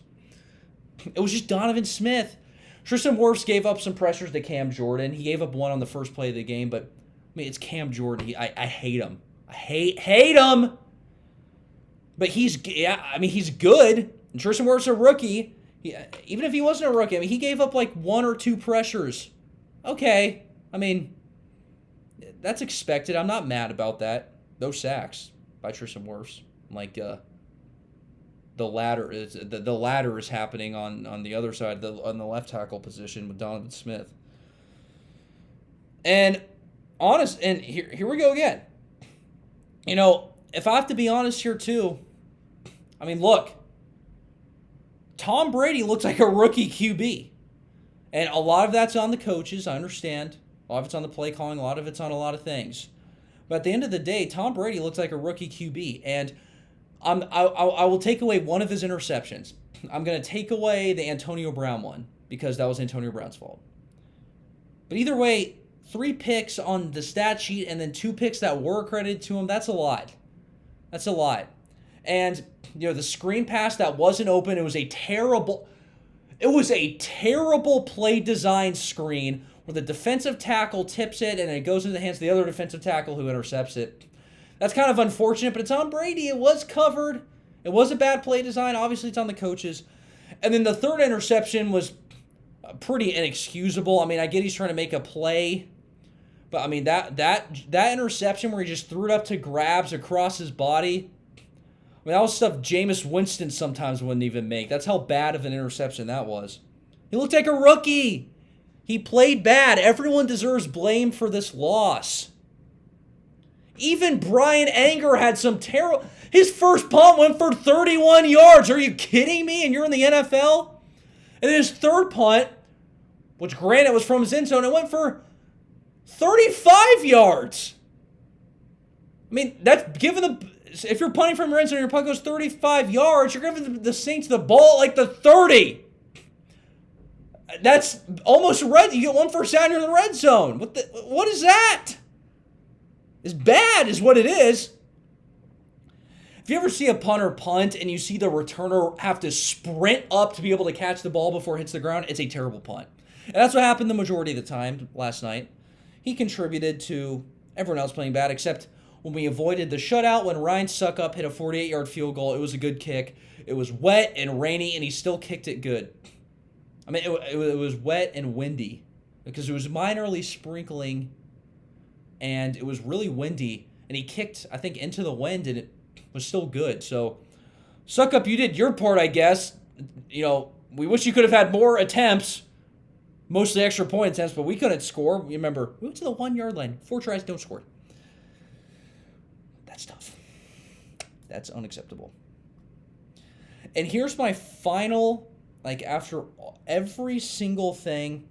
S1: It was just Donovan Smith. Tristan Wirfs gave up some pressures to Cam Jordan. He gave up one on the first play of the game, but I mean it's Cam Jordan. I hate him. I hate him. But he's good. And Tristan Wirfs a rookie. Even if he wasn't a rookie, I mean, he gave up like 1 or 2 pressures. Okay. I mean, that's expected. I'm not mad about that. Those sacks by Tristan Wirfs. Like, the ladder is happening on the other side, on the left tackle position with Donovan Smith. And here we go again. If I have to be honest here too, I mean, look, Tom Brady looks like a rookie QB. And a lot of that's on the coaches, I understand. A lot of it's on the play calling, a lot of it's on a lot of things. But at the end of the day, Tom Brady looks like a rookie QB. And I will take away one of his interceptions. I'm going to take away the Antonio Brown one because that was Antonio Brown's fault. But either way, 3 picks on the stat sheet and then 2 picks that were credited to him, that's a lot. That's a lot. And, the screen pass that wasn't open, it was a terrible play design screen where the defensive tackle tips it and it goes into the hands of the other defensive tackle who intercepts it. That's kind of unfortunate, but it's on Brady. It was covered. It was a bad play design. Obviously, it's on the coaches. And then the third interception was pretty inexcusable. I mean, I get he's trying to make a play. But, I mean, that interception where he just threw it up to grabs across his body, I mean, that was stuff Jameis Winston sometimes wouldn't even make. That's how bad of an interception that was. He looked like a rookie. He played bad. Everyone deserves blame for this loss. Even Brian Anger had some terrible... His first punt went for 31 yards. Are you kidding me? And you're in the NFL? And then his third punt, which granted was from his end zone, it went for 35 yards. I mean, that's given if you're punting from your end zone and your punt goes 35 yards, you're giving the Saints the ball at like the 30. That's almost red. You get 1 first down, you're in the red zone. What is that? It's bad is what it is. If you ever see a punter punt and you see the returner have to sprint up to be able to catch the ball before it hits the ground, it's a terrible punt. And that's what happened the majority of the time last night. He contributed to everyone else playing bad, except when we avoided the shutout, when Ryan Suckup hit a 48-yard field goal. It was a good kick. It was wet and rainy, and he still kicked it good. I mean, it was wet and windy because it was minorly sprinkling, and it was really windy. And he kicked, I think, into the wind, and it was still good. So, Suckup, you did your part, I guess. You know, we wish you could have had more attempts, mostly extra point attempts, but we couldn't score. You remember, we went to the 1-yard line. 4 tries, don't score. That's tough. That's unacceptable. And here's my final, like, after every single thing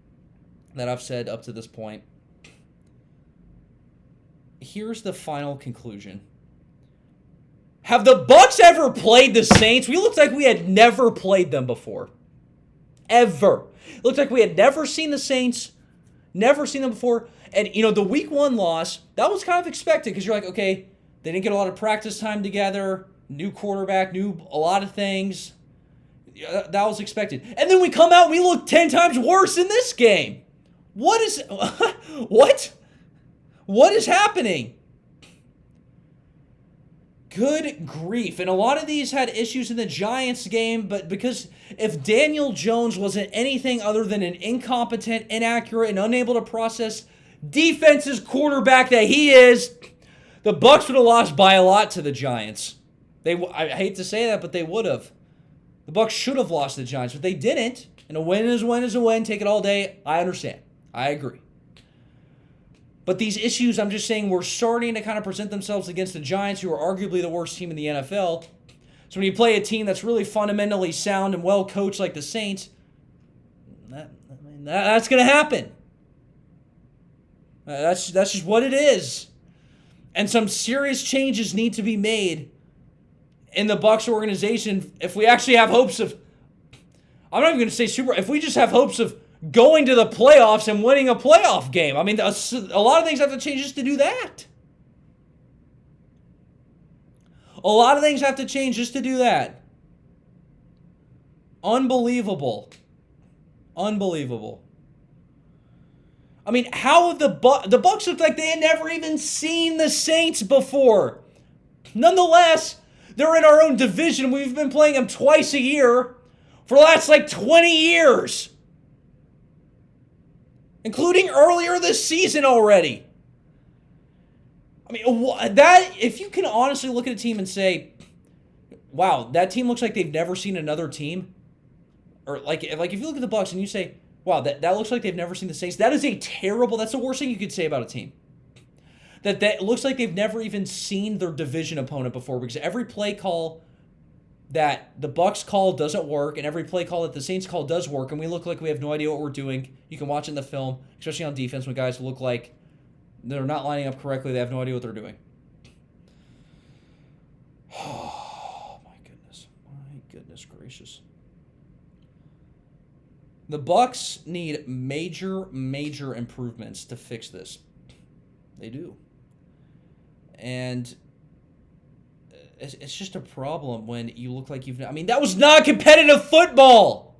S1: that I've said up to this point, here's the final conclusion. Have the Bucs ever played the Saints? We looked like we had never played them before. Ever. It looked like we had never seen the Saints, never seen them before. And, you know, the week 1 loss, that was kind of expected because you're like, okay, they didn't get a lot of practice time together, new quarterback, new a lot of things. That was expected. And then we come out and we look 10 times worse in this game. What is happening? Good grief. And a lot of these had issues in the Giants game, but because if Daniel Jones wasn't anything other than an incompetent, inaccurate, and unable to process defense's quarterback that he is, the Bucs would have lost by a lot to the Giants. I hate to say that, but they would have. The Bucs should have lost to the Giants, but they didn't. And a win is a win is a win. Take it all day. I understand. I agree. But these issues, I'm just saying, were starting to kind of present themselves against the Giants, who are arguably the worst team in the NFL. So when you play a team that's really fundamentally sound and well coached like the Saints, that's going to happen. That's just what it is. And some serious changes need to be made in the Bucs organization if we actually have hopes of, I'm not even going to say if we just have hopes of going to the playoffs and winning a playoff game. I mean, a lot of things have to change just to do that. A lot of things have to change just to do that. Unbelievable. Unbelievable. I mean, how have the Bucs looked like they had never even seen the Saints before? Nonetheless, they're in our own division. We've been playing them twice a year for the last, 20 years. Including earlier this season already. I mean, if you can honestly look at a team and say, wow, that team looks like they've never seen another team. Or, if you look at the Bucs and you say, wow, that looks like they've never seen the Saints. That's the worst thing you could say about a team. That looks like they've never even seen their division opponent before, because every play call that the Bucs call doesn't work, and every play call that the Saints call does work, and we look like we have no idea what we're doing. You can watch it in the film, especially on defense, when guys look like they're not lining up correctly. They have no idea what they're doing. Oh, my goodness. My goodness gracious. The Bucs need major, major improvements to fix this. They do. And it's just a problem when you look like you've... I mean, that was not competitive football.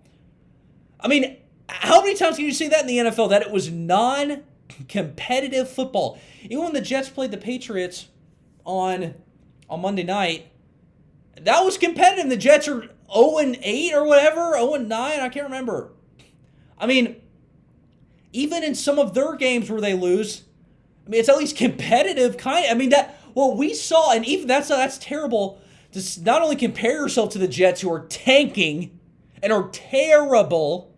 S1: I mean, how many times can you say that in the NFL, that it was non-competitive football? Even when the Jets played the Patriots on Monday night, that was competitive. The Jets are 0-8 or whatever, 0-9, I can't remember. I mean, even in some of their games where they lose, I mean, it's at least competitive, kind of. I mean, what we saw, and even that's terrible, to not only compare yourself to the Jets, who are tanking and are terrible.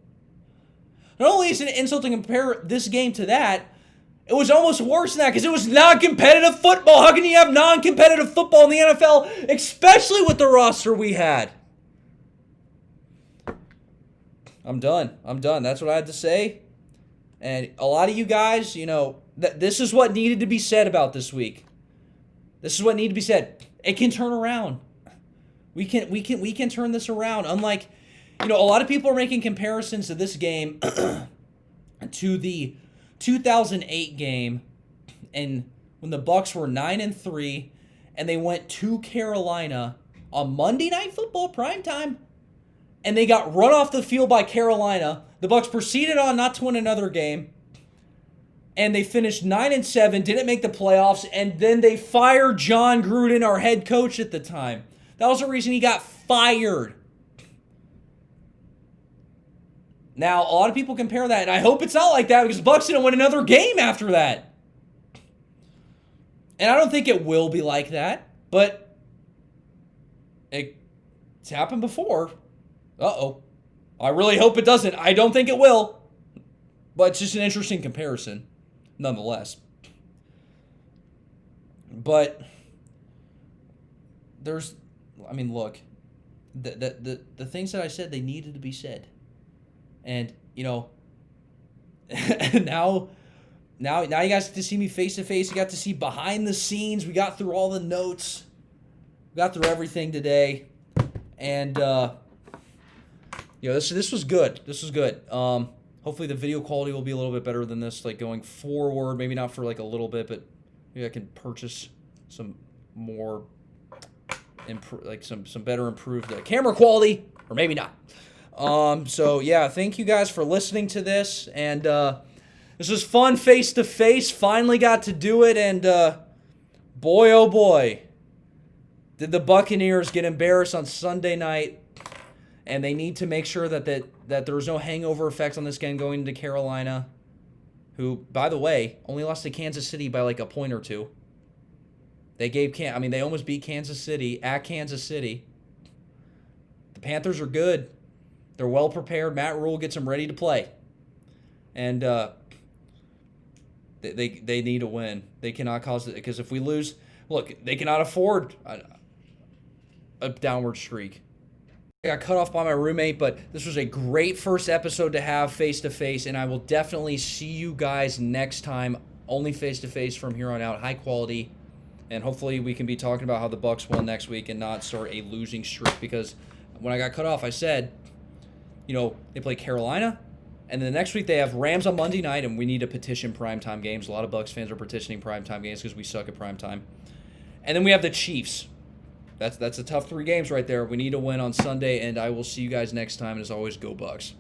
S1: Not only is it an insult to compare this game to that, it was almost worse than that, because it was non-competitive football. How can you have non-competitive football in the NFL, especially with the roster we had? I'm done. That's what I had to say. And a lot of you guys, This is what needed to be said about this week. This is what needed to be said. It can turn around. We can turn this around. Unlike, a lot of people are making comparisons to this game to the 2008 game, and when the Bucs were 9-3, and they went to Carolina on Monday Night Football primetime, and they got run off the field by Carolina. The Bucs proceeded on not to win another game, and they finished 9-7, didn't make the playoffs, and then they fired John Gruden, our head coach at the time. That was the reason he got fired. Now, a lot of people compare that, and I hope it's not like that because the Bucs didn't win another game after that. And I don't think it will be like that, but it's happened before. Uh-oh. I really hope it doesn't. I don't think it will, but it's just an interesting comparison, nonetheless. But look, the things that I said, they needed to be said. And, now you guys get to see me face to face. You got to see behind the scenes. We got through all the notes. We got through everything today. And, this was good. This was good. Hopefully the video quality will be a little bit better than this, like going forward. Maybe not for like a little bit, but maybe I can purchase some more, some better improved camera quality, or maybe not. So yeah, thank you guys for listening to this, and this was fun face to face. Finally got to do it, and boy oh boy, did the Buccaneers get embarrassed on Sunday night, and they need to make sure that there was no hangover effects on this game going into Carolina, who, by the way, only lost to Kansas City by like a point or two. They almost beat Kansas City at Kansas City. The Panthers are good. They're well prepared. Matt Rule gets them ready to play. And they need a win. They cannot cause it, because if we lose, look, they cannot afford a downward streak. I got cut off by my roommate, but this was a great first episode to have face-to-face, and I will definitely see you guys next time, only face-to-face from here on out, high quality, and hopefully we can be talking about how the Bucs won next week and not start a losing streak, because when I got cut off, I said, they play Carolina, and then the next week they have Rams on Monday night, and we need to petition primetime games. A lot of Bucs fans are petitioning primetime games because we suck at primetime. And then we have the Chiefs. That's a tough 3 games right there. We need to win on Sunday, and I will see you guys next time. And as always, go Bucs.